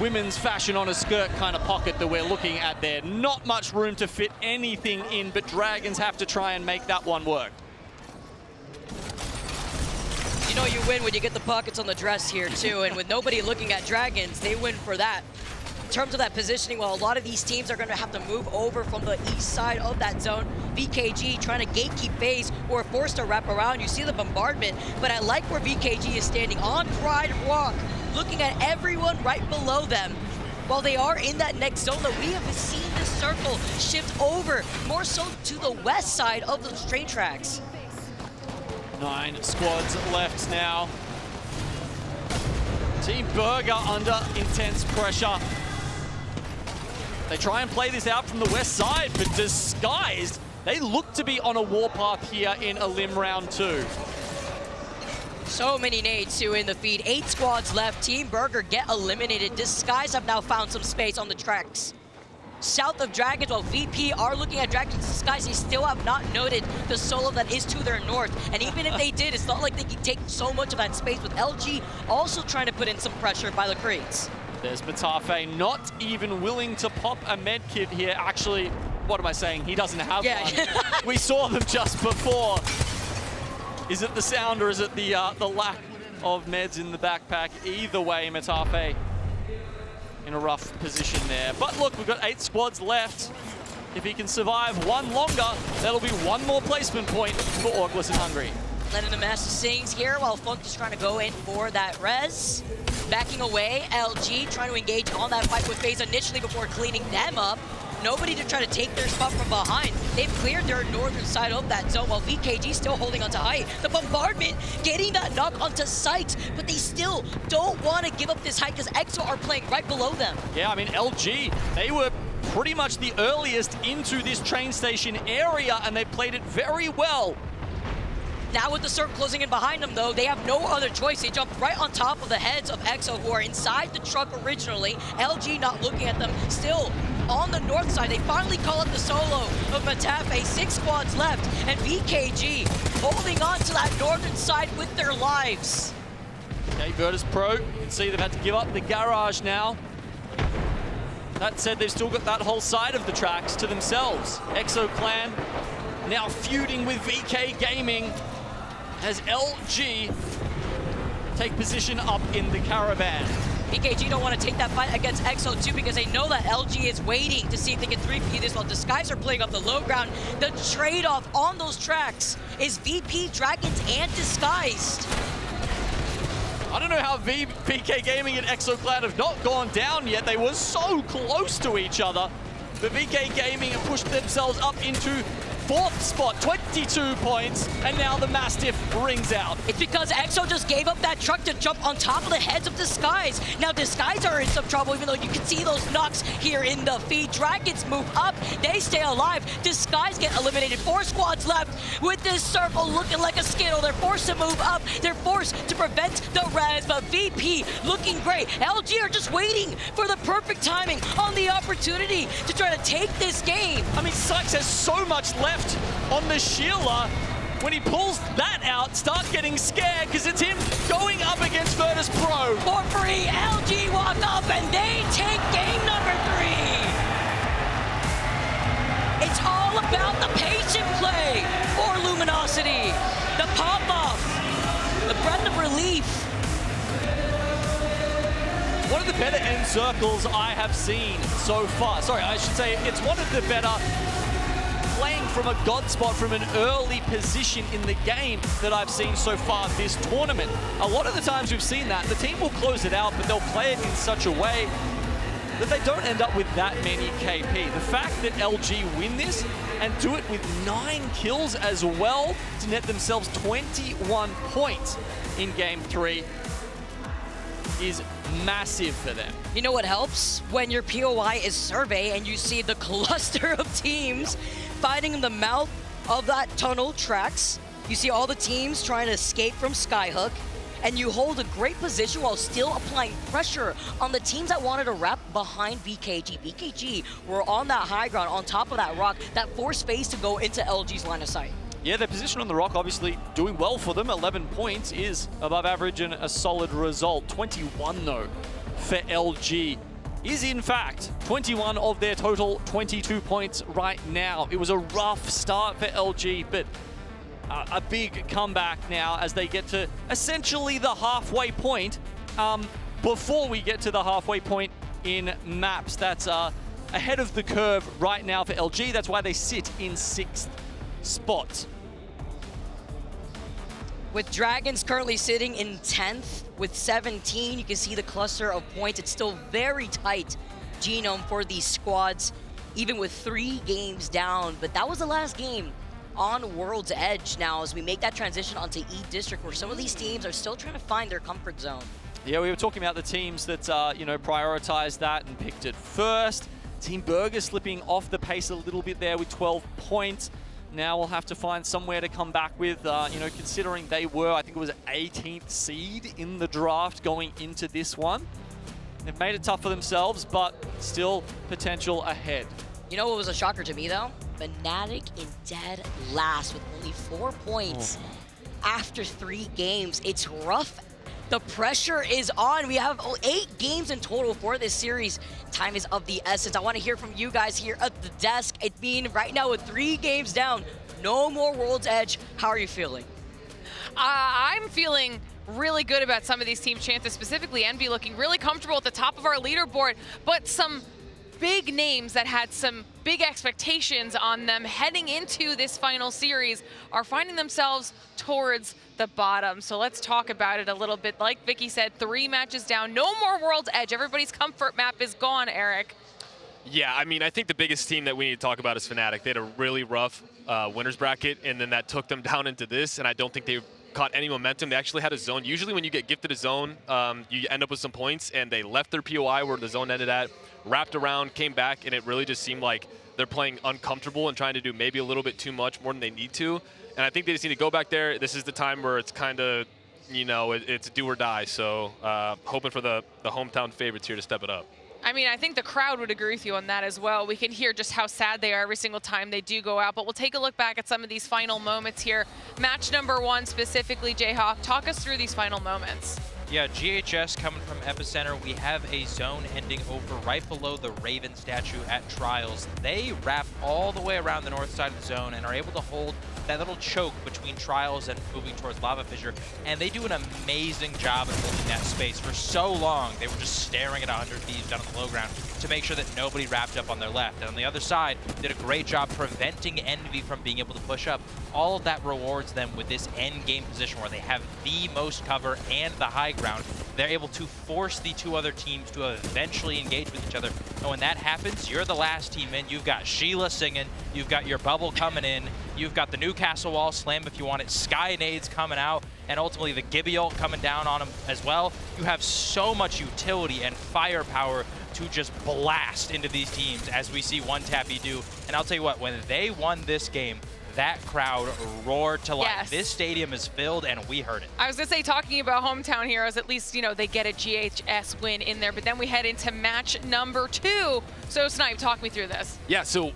women's fashion on a skirt kind of pocket that we're looking at there. Not much room to fit anything in, but Dragons have to try and make that one work. You know you win when you get the pockets on the dress here too, and with nobody looking at Dragons, they win for that. In terms of that positioning, well, a lot of these teams are going to have to move over from the east side of that zone. VKG trying to gatekeep phase or forced to wrap around. You see the bombardment, but I like where VKG is standing on Pride Rock, looking at everyone right below them. While they are in that next zone, that we have seen this circle shift over more so to the west side of those train tracks. 9 squads left now. Team Burger under intense pressure. They try and play this out from the west side, but Disguised, they look to be on a warpath here in Elim round 2. So many nades too in the feed. 8 squads left. Team Burger get eliminated. Disguise have now found some space on the tracks south of Dragons, while VP are looking at Dragons. Disguise, they still have not noted the solo that is to their north. And even if they did, it's not like they can take so much of that space, with LG also trying to put in some pressure by the crates. There's Metafe, not even willing to pop a med kit here. Actually, what am I saying? He doesn't have one. We saw them just before. Is it the sound or is it the lack of meds in the backpack? Either way, Metafe in a rough position there. But look, we've got 8 squads left. If he can survive one longer, that'll be one more placement point for Orclus and Hungry. Letting the Master Sings here while Funk is trying to go in for that res. Backing away, LG trying to engage on that fight with FaZe initially before cleaning them up. nobody to try to take their spot from behind. They've cleared their northern side of that zone while VKG still holding onto height. The bombardment getting that knock onto sight, but they still don't want to give up this height because EXO are playing right below them. Yeah, I mean, LG, they were pretty much the earliest into this train station area, and they played it very well. Now with the circle closing in behind them, though, they have no other choice. They jump right on top of the heads of EXO, who are inside the truck originally. LG not looking at them. Still on the north side, they finally call up the solo of Matafe. 6 squads left, and VKG holding on to that northern side with their lives. Okay, Virtus Pro, you can see they've had to give up the garage now. That said, they've still got that whole side of the tracks to themselves. EXO Clan now feuding with VK Gaming as LG take position up in the caravan. VKG don't want to take that fight against EXO too because they know that LG is waiting to see if they can 3P this while Disguise are playing up the low ground. The trade-off on those tracks is VP, Dragons, and Disguised. I don't know how VK Gaming and EXO Clan have not gone down yet. They were so close to each other. But VK Gaming have pushed themselves up into 4th spot, 22 points, and now the Mastiff rings out. It's because EXO just gave up that truck to jump on top of the heads of Disguise. Now Disguise are in some trouble, even though you can see those knocks here in the feed. Dragons move up, they stay alive. Disguise get eliminated. 4 squads left with this circle looking like a skittle. They're forced to move up. They're forced to prevent the res, but VP looking great. LG are just waiting for the perfect timing on the opportunity to try to take this game. I mean, Sykes has so much left on the Sheila. When he pulls that out, start getting scared because it's him going up against Virtus Pro. For free, LG walk up and they take game number 3. It's all about the patient play for Luminosity. The pop-off, the breath of relief. One of the better end circles I have seen so far. Sorry, I should say it's one of the better playing from a god spot from an early position in the game that I've seen so far this tournament. A lot of the times we've seen that, the team will close it out, but they'll play it in such a way that they don't end up with that many KP. The fact that LG win this and do it with 9 kills as well to net themselves 21 points in Game 3 is massive for them. You know what helps? When your POI is survey and you see the cluster of teams fighting in the mouth of that tunnel tracks. You see all the teams trying to escape from Skyhook, and you hold a great position while still applying pressure on the teams that wanted to wrap behind VKG. VKG were on that high ground, on top of that rock, that forced space to go into LG's line of sight. Yeah, their position on the rock obviously doing well for them. 11 points is above average and a solid result. 21 though for LG is in fact 21 of their total 22 points right now. It was a rough start for LG, but a big comeback now as they get to essentially the halfway point. Before we get to the halfway point in maps, that's ahead of the curve right now for LG. That's why they sit in 6th spot. With Dragons currently sitting in 10th with 17, you can see the cluster of points. It's still very tight genome for these squads, even with 3 games down. But that was the last game on World's Edge now as we make that transition onto E-District, where some of these teams are still trying to find their comfort zone. Yeah, we were talking about the teams that, prioritized that and picked it first. Team Burger slipping off the pace a little bit there with 12 points. Now we'll have to find somewhere to come back with, considering they were, I think it was 18th seed in the draft going into this one. They've made it tough for themselves, but still potential ahead. You know what was a shocker to me, though? Fnatic in dead last with only 4 points after 3 games. It's rough. The pressure is on. We have 8 games in total for this series. Time is of the essence. I want to hear from you guys here at the desk. It being right now with 3 games down, no more World's Edge. How are you feeling? I'm feeling really good about some of these team chances, specifically Envy looking really comfortable at the top of our leaderboard, but some big names that had some big expectations on them heading into this final series are finding themselves towards the bottom. So let's talk about it a little bit. Like Vicky said, 3 matches down, no more World's Edge. Everybody's comfort map is gone, Eric. Yeah, I mean, I think the biggest team that we need to talk about is Fnatic. They had a really rough winners bracket, and then that took them down into this, and I don't think they caught any momentum. They actually had a zone. Usually when you get gifted a zone, you end up with some points, and they left their POI where the zone ended at, wrapped around, came back, and it really just seemed like they're playing uncomfortable and trying to do maybe a little bit too much, more than they need to. And I think they just need to go back there. This is the time where it's kind of, you know, it's do or die. So hoping for the hometown favorites here to step it up. I mean, I think the crowd would agree with you on that as well. We can hear just how sad they are every single time they do go out, but we'll take a look back at some of these final moments here. Match number 1 specifically, Jayhawk, talk us through these final moments. Yeah, GHS coming from Epicenter. We have a zone ending over right below the Raven statue at Trials. They wrap all the way around the north side of the zone and are able to hold that little choke between Trials and moving towards Lava Fissure, and they do an amazing job of holding that space. For so long, they were just staring at 100 Thieves down on the low ground to make sure that nobody wrapped up on their left. And on the other side, did a great job preventing Envy from being able to push up. All of that rewards them with this end game position where they have the most cover and the high ground. They're able to force the 2 other teams to eventually engage with each other. And when that happens, you're the last team in. You've got Sheila singing, you've got your bubble coming in, you've got the Newcastle wall slam if you want it, Sky Nades coming out, and ultimately the Gibby ult coming down on them as well. You have so much utility and firepower to just blast into these teams, as we see One Tappy do. And I'll tell you what, when they won this game, that crowd roared to life. Yes. This stadium is filled, and we heard it. I was going to say, talking about hometown heroes, at least, you know, they get a GHS win in there, but then we head into match number 2. So, Snipe, talk me through this. Yeah, so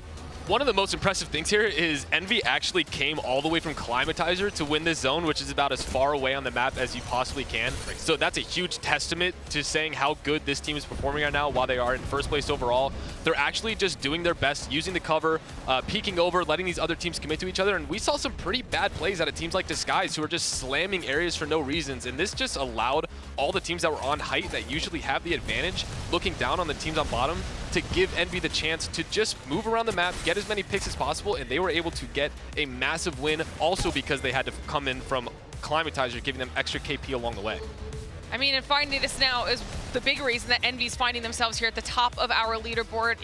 one of the most impressive things here is Envy actually came all the way from Climatizer to win this zone, which is about as far away on the map as you possibly can. So that's a huge testament to saying how good this team is performing right now while they are in first place overall. They're actually just doing their best, using the cover, peeking over, letting these other teams commit to each other. And we saw some pretty bad plays out of teams like Disguise who are just slamming areas for no reasons. And this just allowed all the teams that were on height that usually have the advantage, looking down on the teams on bottom, to give Envy the chance to just move around the map, get as many picks as possible, and they were able to get a massive win also because they had to come in from Climatizer, giving them extra KP along the way. I mean, and finding this now is the big reason that Envy's finding themselves here at the top of our leaderboard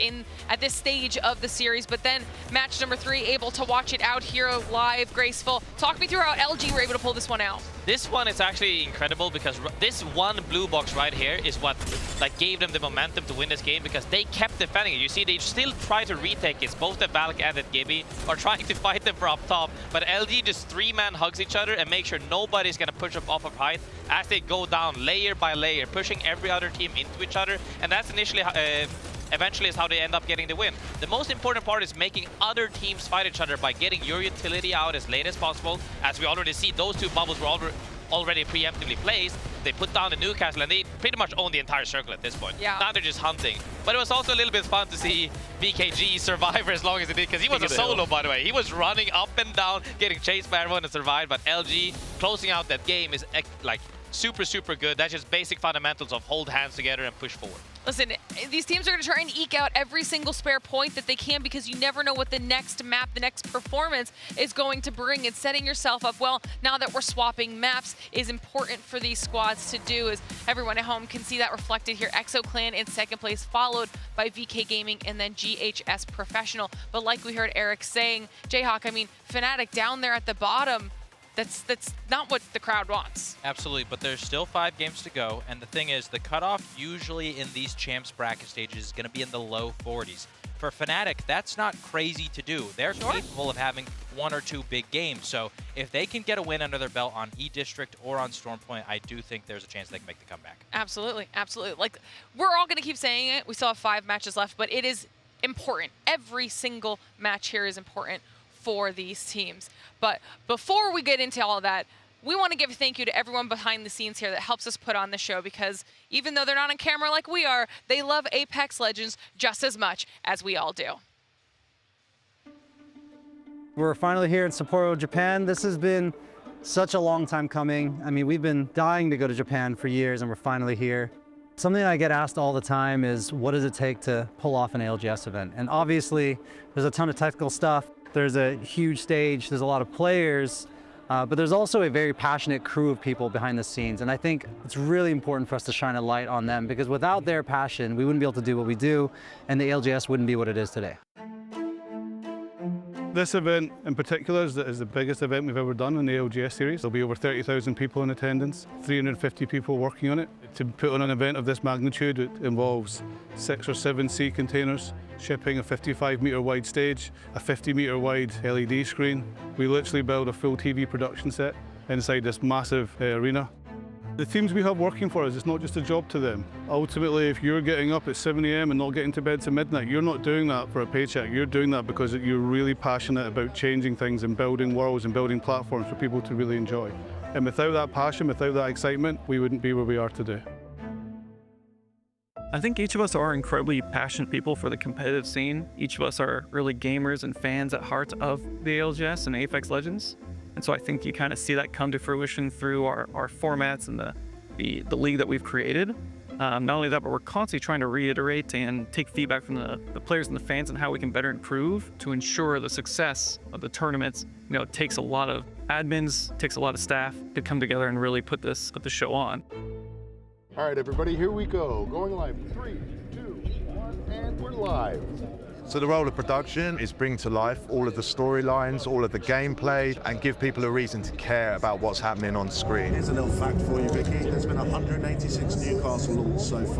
at this stage of the series. But then match number 3, able to watch it out here live, Graceful. Talk me through how LG were able to pull this one out. This one is actually incredible because this one blue box right here is what gave them the momentum to win this game, because they kept defending it. You see, they still try to retake it. Both the Valk and the Gibby are trying to fight them for up top, but LG just 3-man hugs each other and make sure nobody's gonna push up off of height as they go down layer by layer, pushing every other team into each other, and that's eventually is how they end up getting the win. The most important part is making other teams fight each other by getting your utility out as late as possible. As we already see, those 2 bubbles were already preemptively placed. They put down the Newcastle, and they pretty much own the entire circle at this point. Yeah. Now they're just hunting. But it was also a little bit fun to see BKG survive for as long as he did, because he was a solo, by the way. He was running up and down, getting chased by everyone and survived, but LG closing out that game is super, super good. That's just basic fundamentals of hold hands together and push forward. Listen, these teams are going to try and eke out every single spare point that they can, because you never know what the next map, the next performance is going to bring. And setting yourself up well, now that we're swapping maps, is important for these squads to do, as everyone at home can see that reflected here. ExoClan in second place, followed by VK Gaming and then GHS Professional. But like we heard Eric saying, Jayhawk, I mean, Fnatic down there at the bottom, that's not what the crowd wants. Absolutely, but there's still 5 games to go, and the thing is, the cutoff usually in these champs bracket stages is going to be in the low 40s. For Fnatic, that's not crazy to do. They're capable of having 1 or 2 big games, so if they can get a win under their belt on E-District or on Stormpoint, I do think there's a chance they can make the comeback. Absolutely, absolutely. Like, we're all going to keep saying it. We still have 5 matches left, but it is important. Every single match here is important for these teams. But before we get into all of that, we want to give a thank you to everyone behind the scenes here that helps us put on the show, because even though they're not on camera like we are, they love Apex Legends just as much as we all do. We're finally here in Sapporo, Japan. This has been such a long time coming. I mean, we've been dying to go to Japan for years, and we're finally here. Something I get asked all the time is, what does it take to pull off an ALGS event? And obviously, there's a ton of technical stuff. There's a huge stage, there's a lot of players, But there's also a very passionate crew of people behind the scenes, and I think it's really important for us to shine a light on them, because without their passion, we wouldn't be able to do what we do, and the ALGS wouldn't be what it is today. This event in particular is the biggest event we've ever done in the ALGS series. There'll be over 30,000 people in attendance, 350 people working on it. To put on an event of this magnitude, it involves 6 or 7 sea containers, shipping a 55-metre wide stage, a 50-metre wide LED screen. We literally build a full TV production set inside this massive arena. The teams we have working for us, it's not just a job to them. Ultimately, if you're getting up at 7 a.m. and not getting to bed till midnight, you're not doing that for a paycheck. You're doing that because you're really passionate about changing things and building worlds and building platforms for people to really enjoy. And without that passion, without that excitement, we wouldn't be where we are today. I think each of us are incredibly passionate people for the competitive scene. Each of us are really gamers and fans at heart of the ALGS and Apex Legends. And so I think you kind of see that come to fruition through our formats and the league that we've created. Not only that, but we're constantly trying to reiterate and take feedback from the players and the fans on how we can better improve to ensure the success of the tournaments. You know, it takes a lot of admins, takes a lot of staff to come together and really put the show on. All right, everybody, here we go. Going live, 3, 2, 1, and we're live. So the role of production is bring to life all of the storylines, all of the gameplay, and give people a reason to care about what's happening on screen. Here's a little fact for you, Vicky. There's been 186 Newcastle launches so far.